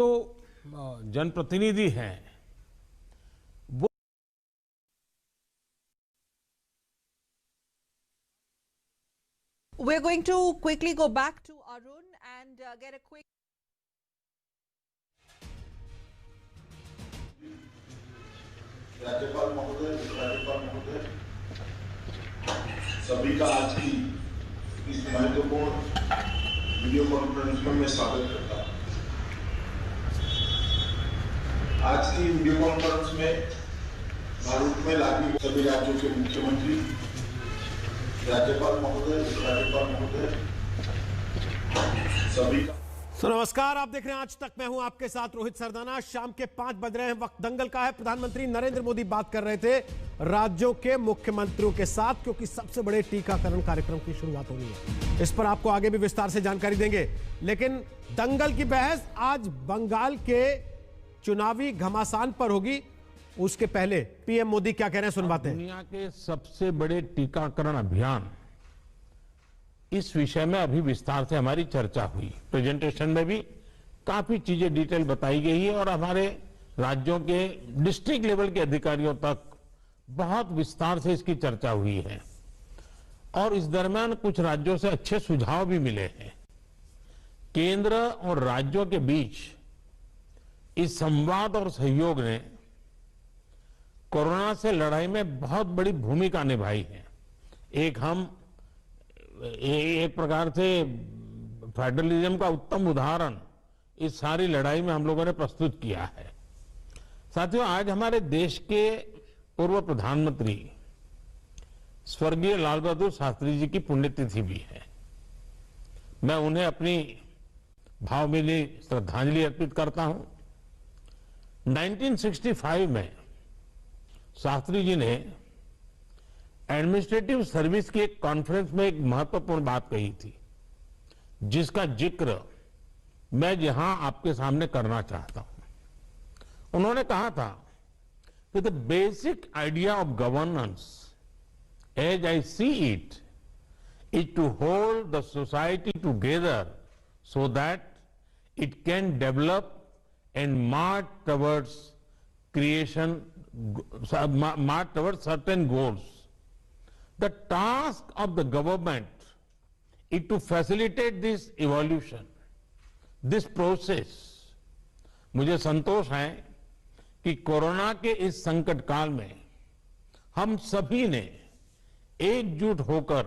तो जनप्रतिनिधि हैं वो We're going to quickly go back to Arun and get a quick. राज्यपाल महोदय, सभी का आज की इस महत्वपूर्ण वीडियो कॉन्फ्रेंस में मैं स्वागत करता हूं। आज की वीडियो कॉन्फ्रेंस में भारत में लागू सभी राज्यों के मुख्यमंत्री, राज्यपाल महोदय, सभी का। नमस्कार, आप देख रहे हैं आज तक। मैं हूं आपके साथ रोहित सरदाना। शाम के 5 बज रहे हैं, वक्त दंगल का है। प्रधानमंत्री नरेंद्र मोदी बात कर रहे थे राज्यों के मुख्यमंत्रियों के साथ, क्योंकि सबसे बड़े टीकाकरण कार्यक्रम की शुरुआत होनी है। इस पर आपको आगे भी विस्तार से जानकारी देंगे, लेकिन दंगल की बहस आज बंगाल के चुनावी घमासान पर होगी। उसके पहले पीएम मोदी क्या कह रहे हैं, सुनवाते हैं। दुनिया के सबसे बड़े टीकाकरण अभियान, इस विषय में अभी विस्तार से हमारी चर्चा हुई। प्रेजेंटेशन में भी काफी चीजें डिटेल बताई गई है और हमारे राज्यों के डिस्ट्रिक्ट लेवल के अधिकारियों तक बहुत विस्तार से इसकी चर्चा हुई है। और इस दरमियान कुछ राज्यों से अच्छे सुझाव भी मिले हैं। केंद्र और राज्यों के बीच इस संवाद और सहयोग ने कोरोना से लड़ाई में बहुत बड़ी भूमिका निभाई है। एक प्रकार से फेडरलिज्म का उत्तम उदाहरण इस सारी लड़ाई में हम लोगों ने प्रस्तुत किया है। साथियों, आज हमारे देश के पूर्व प्रधानमंत्री स्वर्गीय लाल बहादुर शास्त्री जी की पुण्यतिथि भी है। मैं उन्हें अपनी भावभीनी श्रद्धांजलि अर्पित करता हूं। 1965 में शास्त्री जी ने एडमिनिस्ट्रेटिव सर्विस की एक कॉन्फ्रेंस में एक महत्वपूर्ण बात कही थी, जिसका जिक्र मैं यहां आपके सामने करना चाहता हूं। उन्होंने कहा था कि the basic idea of governance as I see it is to hold the society together so that it can develop and march towards certain goals. The task of the government is to facilitate this evolution, this process. मुझे संतोष है कि corona के इस संकट काल में हम सभी ने एकजुट होकर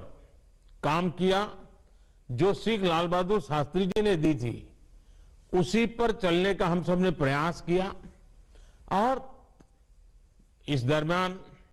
काम किया। जो सीख लाल बहादुर शास्त्री जी ने दी थी, उसी पर चलने का हम सब ने प्रयास किया। और इस दरमियान